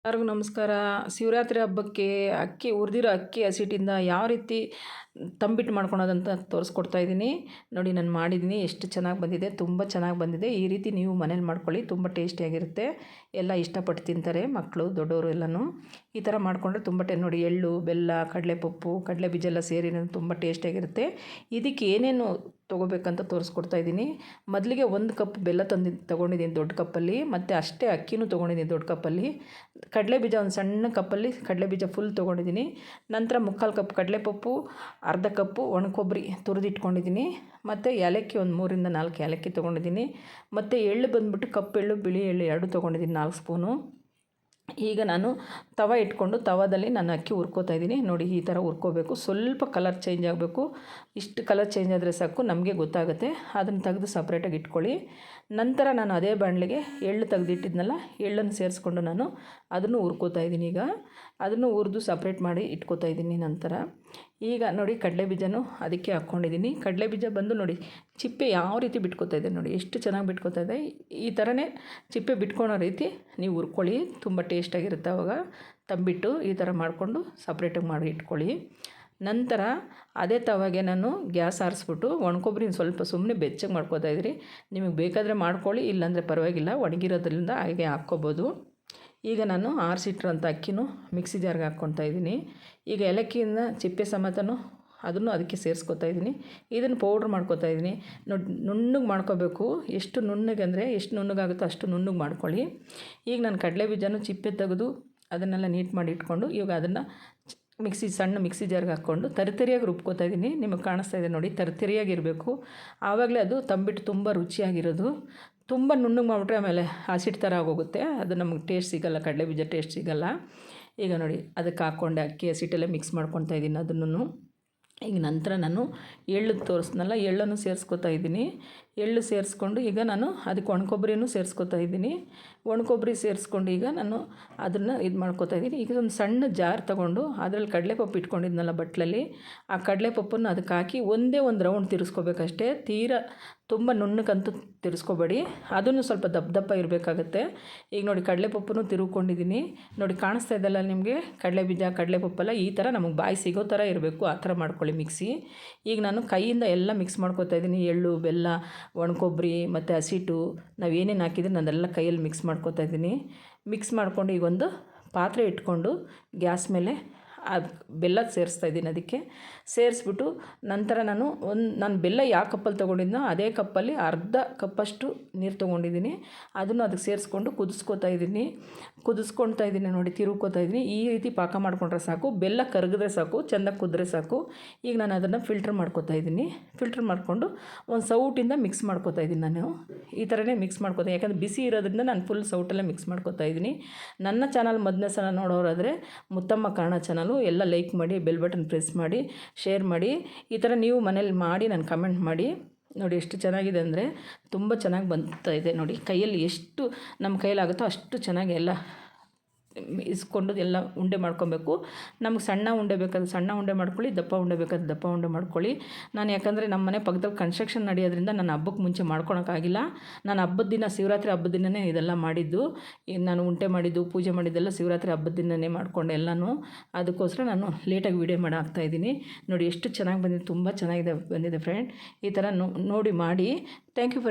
ಎಲ್ಲರಿಗೂ ನಮಸ್ಕಾರ. ಶಿವರಾತ್ರಿ ಹಬ್ಬಕ್ಕೆ ಅಕ್ಕಿ ಹುರಿದಿರೋ ಅಕ್ಕಿ ಹಸಿಟ್ಟಿಂದ ಯಾವ ರೀತಿ ತಂಬಿಟ್ಟು ಮಾಡ್ಕೊಳೋದಂತ ತೋರಿಸ್ಕೊಡ್ತಾ ಇದ್ದೀನಿ. ನೋಡಿ, ನಾನು ಮಾಡಿದ್ದೀನಿ, ಎಷ್ಟು ಚೆನ್ನಾಗಿ ಬಂದಿದೆ, ತುಂಬ ಚೆನ್ನಾಗಿ ಬಂದಿದೆ. ಈ ರೀತಿ ನೀವು ಮನೇಲಿ ಮಾಡ್ಕೊಳ್ಳಿ, ತುಂಬ ಟೇಸ್ಟಿಯಾಗಿರುತ್ತೆ. ಎಲ್ಲ ಇಷ್ಟಪಟ್ಟು ತಿಂತಾರೆ, ಮಕ್ಕಳು ದೊಡ್ಡವರು ಎಲ್ಲನೂ. ಈ ಥರ ಮಾಡಿಕೊಂಡ್ರೆ ತುಂಬ ನೋಡಿ, ಎಳ್ಳು, ಬೆಲ್ಲ, ಕಡಲೆಪಪ್ಪು, ಕಡಲೆ ಬೀಜ ಎಲ್ಲ ಸೇರಿ ತುಂಬ ಟೇಸ್ಟಿಯಾಗಿರುತ್ತೆ. ಇದಕ್ಕೆ ಏನೇನು ತೊಗೋಬೇಕಂತ ತೋರಿಸ್ಕೊಡ್ತಾ ಇದ್ದೀನಿ. ಮೊದಲಿಗೆ 1 ಕಪ್ ಬೆಲ್ಲ ತೊಗೊಂಡಿದ್ದೀನಿ ದೊಡ್ಡ ಕಪ್ಪಲ್ಲಿ, ಮತ್ತು ಅಷ್ಟೇ ಅಕ್ಕಿನೂ ತೊಗೊಂಡಿದ್ದೀನಿ ದೊಡ್ಡ ಕಪ್ಪಲ್ಲಿ. ಕಡಲೆ ಬೀಜ ಒಂದು ಸಣ್ಣ ಕಪ್ಪಲ್ಲಿ ಕಡಲೆ ಬೀಜ ಫುಲ್ ತೊಗೊಂಡಿದ್ದೀನಿ. ನಂತರ 3/4 ಕಪ್ ಕಡಲೆಪಪ್ಪು, ಅರ್ಧ ಕಪ್ಪು ಒಣ ಕೊಬ್ಬರಿ ತುರಿದಿಟ್ಕೊಂಡಿದ್ದೀನಿ. ಮತ್ತು ಏಲಕ್ಕಿ ಒಂದು 3 ರಿಂದ 4 ಏಲಕ್ಕಿ ತೊಗೊಂಡಿದ್ದೀನಿ. ಮತ್ತು ಎಳ್ಳು ಬಂದುಬಿಟ್ಟು ಕಪ್ಪು ಎಳ್ಳು, ಬಿಳಿ ಎಳ್ಳು 2 ತೊಗೊಂಡಿದ್ದೀನಿ, 4 ಸ್ಪೂನು. ಈಗ ನಾನು ತವ ಇಟ್ಕೊಂಡು ತವದಲ್ಲಿ ನಾನು ಅಕ್ಕಿ ಹುರ್ಕೋತಾ ಇದ್ದೀನಿ. ನೋಡಿ, ಈ ಥರ ಹುರ್ಕೋಬೇಕು. ಸ್ವಲ್ಪ ಕಲರ್ ಚೇಂಜ್ ಆಗಬೇಕು. ಇಷ್ಟು ಕಲರ್ ಚೇಂಜ್ ಆದರೆ ಸಾಕು, ನಮಗೆ ಗೊತ್ತಾಗುತ್ತೆ. ಅದನ್ನು ತೆಗೆದು ಸಪ್ರೇಟಾಗಿ ಇಟ್ಕೊಳ್ಳಿ. ನಂತರ ನಾನು ಅದೇ ಬಾಣಲೆಗೆ ಎಳ್ಳು ತೆಗೆದಿಟ್ಟಿದ್ನಲ್ಲ, ಎಳ್ಳನ್ನು ಸೇರಿಸ್ಕೊಂಡು ನಾನು ಅದನ್ನು ಹುರ್ಕೋತಾ ಇದ್ದೀನಿ. ಈಗ ಅದನ್ನು ಹುರಿದು ಸಪ್ರೇಟ್ ಮಾಡಿ ಇಟ್ಕೋತಾ ಇದ್ದೀನಿ. ನಂತರ ಈಗ ನೋಡಿ, ಕಡಲೆ ಬೀಜನೂ ಅದಕ್ಕೆ ಹಾಕ್ಕೊಂಡಿದ್ದೀನಿ. ಕಡಲೆ ಬೀಜ ಬಂದು ನೋಡಿ, ಚಿಪ್ಪೆ ಯಾವ ರೀತಿ ಬಿಟ್ಕೋತಾ ಇದೆ ನೋಡಿ, ಎಷ್ಟು ಚೆನ್ನಾಗಿ ಬಿಟ್ಕೋತಾ ಇದೆ. ಈ ಥರನೇ ಚಿಪ್ಪೆ ಬಿಟ್ಕೊಳೋ ರೀತಿ ನೀವು ಹುರ್ಕೊಳ್ಳಿ, ತುಂಬ ಟೇಸ್ಟಾಗಿರುತ್ತೆ. ಆವಾಗ ತಂಬಿಟ್ಟು ಈ ಥರ ಮಾಡಿಕೊಂಡು ಸಪ್ರೇಟಾಗಿ ಮಾಡಿ ಇಟ್ಕೊಳ್ಳಿ. ನಂತರ ಅದೇ ತವಾಗೆ ನಾನು ಗ್ಯಾಸ್ ಆರಿಸ್ಬಿಟ್ಟು ಒಣಕೊಬ್ಬರಿನ ಸ್ವಲ್ಪ ಸುಮ್ಮನೆ ಬೆಚ್ಚಗೆ ಮಾಡ್ಕೋತಾ ಇದ್ರಿ. ನಿಮಗೆ ಬೇಕಾದರೆ ಮಾಡ್ಕೊಳ್ಳಿ, ಇಲ್ಲಾಂದರೆ ಪರವಾಗಿಲ್ಲ, ಒಣಗಿರೋದ್ರಿಂದ ಹಾಗೆ ಹಾಕ್ಕೋಬೋದು. ಈಗ ನಾನು ಆರಿಸಿಟ್ಟಿರೋಂಥ ಅಕ್ಕಿನೂ ಮಿಕ್ಸಿ ಜಾರ್ಗೆ ಹಾಕ್ಕೊತಾ ಇದ್ದೀನಿ. ಈಗ ಏಲಕ್ಕಿಯಿಂದ ಚಿಪ್ಪೆ ಸಮೇತನೂ ಅದನ್ನು ಅದಕ್ಕೆ ಸೇರಿಸ್ಕೊತಾ ಇದ್ದೀನಿ. ಇದನ್ನು ಪೌಡ್ರ್ ಮಾಡ್ಕೊತಾ ಇದ್ದೀನಿ. ನೋಡಿ, ನುಣ್ಣಗೆ ಮಾಡ್ಕೋಬೇಕು. ಎಷ್ಟು ನುಣ್ಣಗೆ ಅಂದರೆ ಎಷ್ಟು ನುಣ್ಣಗಾಗುತ್ತೋ ಅಷ್ಟು ನುಣ್ಣಗೆ ಮಾಡ್ಕೊಳ್ಳಿ. ಈಗ ನಾನು ಕಡಲೆ ಬೀಜನೂ ಚಿಪ್ಪೆ ತೆಗೆದು ಅದನ್ನೆಲ್ಲ ನೀಟ್ ಮಾಡಿ ಇಟ್ಕೊಂಡು ಇವಾಗ ಅದನ್ನು ಸಣ್ಣ ಮಿಕ್ಸಿ ಜಾರ್ಗೆ ಹಾಕ್ಕೊಂಡು ತರಿತರಿಯಾಗಿ ರುಬ್ಕೋತಾ ಇದ್ದೀನಿ. ನಿಮಗೆ ಕಾಣಿಸ್ತಾ ಇದೆ ನೋಡಿ, ತರಿತರಿಯಾಗಿರಬೇಕು. ಆವಾಗಲೇ ಅದು ತಂಬಿಟ್ಟು ತುಂಬ ರುಚಿಯಾಗಿರೋದು. ತುಂಬ ನುಣ್ಣಗೆ ಮಾಡಿಬಿಟ್ರೆ ಆಮೇಲೆ ಹಸಿಟ್ಟು ಥರ ಆಗೋಗುತ್ತೆ, ಅದು ನಮಗೆ ಟೇಸ್ಟ್ ಸಿಗೋಲ್ಲ, ಕಡಲೆ ಬೀಜ ಟೇಸ್ಟ್ ಸಿಗೋಲ್ಲ. ಈಗ ನೋಡಿ, ಅದಕ್ಕೆ ಹಾಕ್ಕೊಂಡೆ ಅಕ್ಕಿ ಹಸಿಟ್ಟೆಲ್ಲ ಮಿಕ್ಸ್ ಮಾಡ್ಕೊತಾ ಇದ್ದೀನಿ ಅದನ್ನು. ಈಗ ನಂತರ ನಾನು ಎಳ್ಳು ತೋರಿಸ್ನಲ್ಲ, ಎಳ್ಳನ್ನು ಸೇರಿಸ್ಕೊತಾ ಇದ್ದೀನಿ. ಎಳ್ಳು ಸೇರಿಸ್ಕೊಂಡು ಈಗ ನಾನು ಅದಕ್ಕೆ ಒಣ ಕೊಬ್ಬರಿನೂ ಸೇರಿಸ್ಕೊತಾ ಇದ್ದೀನಿ. ಒಣ ಕೊಬ್ಬರಿ ಸೇರಿಸ್ಕೊಂಡು ಈಗ ನಾನು ಅದನ್ನು ಇದು ಮಾಡ್ಕೊತಾ ಇದ್ದೀನಿ. ಈಗ ಒಂದು ಸಣ್ಣ ಜಾರ್ ತೊಗೊಂಡು ಅದರಲ್ಲಿ ಕಡಲೆಪಪ್ಪು ಇಟ್ಕೊಂಡಿದ್ನಲ್ಲ ಬಟ್ಲಲ್ಲಿ, ಆ ಕಡಲೆಪಪ್ಪನ್ನು ಅದಕ್ಕೆ ಹಾಕಿ ಒಂದೇ ಒಂದು ರೌಂಡ್ ತಿರ್ಸ್ಕೋಬೇಕಷ್ಟೇ. ತೀರಾ ತುಂಬ ನುಣ್ಣಕ್ಕಂತೂ ತಿರ್ಸ್ಕೊಬೇಡಿ, ಅದನ್ನು ಸ್ವಲ್ಪ ದಪ್ಪ ದಪ್ಪ ಇರಬೇಕಾಗತ್ತೆ. ಈಗ ನೋಡಿ, ಕಡಲೆಪಪ್ಪನ್ನು ತಿರುವ್ಕೊಂಡಿದ್ದೀನಿ. ನೋಡಿ, ಕಾಣಿಸ್ತಾ ಇದೆಯಲ್ಲ ನಿಮಗೆ, ಕಡಲೆ ಬೀಜ ಕಡಲೆಪಪ್ಪೆಲ್ಲ ಈ ಥರ ನಮಗೆ ಬಾಯಿ ಸಿಗೋ ಥರ ಇರಬೇಕು. ಆ ಥರ ಮಾಡ್ಕೊಳ್ಳಿ ಮಿಕ್ಸಿ. ಈಗ ನಾನು ಕೈಯಿಂದ ಎಲ್ಲ ಮಿಕ್ಸ್ ಮಾಡ್ಕೊತಾ ಇದ್ದೀನಿ. ಎಳ್ಳು, ಬೆಲ್ಲ, ಒಣ ಕೊಬ್ಬರಿ ಮತ್ತು ಹಸಿಟ್ಟು ನಾವು ಏನೇನು ಹಾಕಿದ್ರೆ ನಾನೆಲ್ಲ ಕೈಯಲ್ಲಿ ಮಿಕ್ಸ್ ಮಾಡ್ಕೊತಾ ಇದ್ದೀನಿ. ಮಿಕ್ಸ್ ಮಾಡ್ಕೊಂಡು ಈಗ ಒಂದು ಪಾತ್ರೆ ಇಟ್ಕೊಂಡು ಗ್ಯಾಸ್ ಮೇಲೆ ಬೆಲ್ಲ ಸೇರಿಸ್ತಾ ಇದ್ದೀನಿ. ಅದಕ್ಕೆ ಸೇರಿಸ್ಬಿಟ್ಟು ನಂತರ ನಾನು ಬೆಲ್ಲ ಯಾವ ಕಪ್ಪಲ್ಲಿ ತೊಗೊಂಡಿದ್ನೋ ಅದೇ ಕಪ್ಪಲ್ಲಿ ಅರ್ಧ ಕಪ್ಪಷ್ಟು ನೀರು ತೊಗೊಂಡಿದ್ದೀನಿ. ಅದನ್ನು ಅದಕ್ಕೆ ಸೇರಿಸ್ಕೊಂಡು ಕುದಿಸ್ಕೊತಾ ಇದ್ದೀನಿ. ನೋಡಿ, ತಿರುವ್ಕೋತಾ ಇದ್ದೀನಿ. ಈ ರೀತಿ ಪಾಕ ಮಾಡಿಕೊಂಡ್ರೆ ಸಾಕು, ಬೆಲ್ಲ ಕರಗಿದ್ರೆ ಸಾಕು, ಚೆಂದಾಗಿ ಕುದ್ರೆ ಸಾಕು. ಈಗ ನಾನು ಅದನ್ನು ಫಿಲ್ಟ್ರ್ ಮಾಡ್ಕೊತಾ ಇದ್ದೀನಿ. ಫಿಲ್ಟ್ರ್ ಮಾಡಿಕೊಂಡು ಒಂದು ಸೌಟಿಂದ ಮಿಕ್ಸ್ ಮಾಡ್ಕೊತಾ ಇದ್ದೀನಿ. ನಾನು ಈ ಥರನೇ ಮಿಕ್ಸ್ ಮಾಡ್ಕೊತೀನಿ, ಯಾಕಂದರೆ ಬಿಸಿ ಇರೋದ್ರಿಂದ ನಾನು ಫುಲ್ ಸೌಟಲ್ಲೇ ಮಿಕ್ಸ್ ಮಾಡ್ಕೊತಾ ಇದ್ದೀನಿ. ನನ್ನ ಚಾನಲ್ ಮೊದಲನೇ ಸಲ ನೋಡೋರಾದರೆ ಮುತ್ತಮ್ಮ ಕನ್ನಡ ಚಾನಲು ಎಲ್ಲ ಲೈಕ್ ಮಾಡಿ, ಬೆಲ್ ಬಟನ್ ಪ್ರೆಸ್ ಮಾಡಿ, ಶೇರ್ ಮಾಡಿ. ಈ ಥರ ನೀವು ಮನೇಲಿ ಮಾಡಿ ನಾನು ಕಮೆಂಟ್ ಮಾಡಿ. ನೋಡಿ, ಎಷ್ಟು ಚೆನ್ನಾಗಿದೆ ಅಂದರೆ ತುಂಬ ಚೆನ್ನಾಗಿ ಬರ್ತಾ ಇದೆ. ನೋಡಿ, ಕೈಯಲ್ಲಿ ಎಷ್ಟು ನಮ್ಮ ಕೈಯಲ್ಲಾಗುತ್ತೋ ಅಷ್ಟು ಚೆನ್ನಾಗಿ ಎಲ್ಲ ಇಸ್ಕೊಂಡು ಎಲ್ಲ ಉಂಡೆ ಮಾಡ್ಕೊಬೇಕು. ನಮ್ಗೆ ಸಣ್ಣ ಉಂಡೆ ಬೇಕಾದ್ರೆ ಸಣ್ಣ ಉಂಡೆ ಮಾಡ್ಕೊಳ್ಳಿ, ದಪ್ಪ ಉಂಡೆ ಬೇಕಾದ್ರೆ ದಪ್ಪ ಉಂಡೆ ಮಾಡ್ಕೊಳ್ಳಿ. ನಾನು ಯಾಕಂದರೆ ನಮ್ಮ ಮನೆ ಪಕ್ಕದಲ್ಲಿ ಕನ್ಸ್ಟ್ರಕ್ಷನ್ ನಡೆಯೋದ್ರಿಂದ ನಾನು ಹಬ್ಬಕ್ಕೆ ಮುಂಚೆ ಮಾಡ್ಕೊಳಕ್ಕಾಗಿಲ್ಲ. ನಾನು ಹಬ್ಬದ ದಿನ, ಶಿವರಾತ್ರಿ ಹಬ್ಬದ ದಿನವೇ ಇದೆಲ್ಲ ಮಾಡಿದ್ದು. ನಾನು ಉಂಡೆ ಮಾಡಿದ್ದು, ಪೂಜೆ ಮಾಡಿದ್ದೆಲ್ಲ ಶಿವರಾತ್ರಿ ಹಬ್ಬದ ದಿನವೇ ಮಾಡಿಕೊಂಡೆ ಎಲ್ಲನೂ. ಅದಕ್ಕೋಸ್ಕರ ನಾನು ಲೇಟಾಗಿ ವೀಡಿಯೋ ಮಾಡಿ ಹಾಕ್ತಾಯಿದ್ದೀನಿ. ನೋಡಿ, ಎಷ್ಟು ಚೆನ್ನಾಗಿ ಬಂದಿದೆ, ತುಂಬ ಚೆನ್ನಾಗಿದೆ ಬಂದಿದೆ ಫ್ರೆಂಡ್. ಈ ಥರ ನೋಡಿ ಮಾಡಿ. Thank you.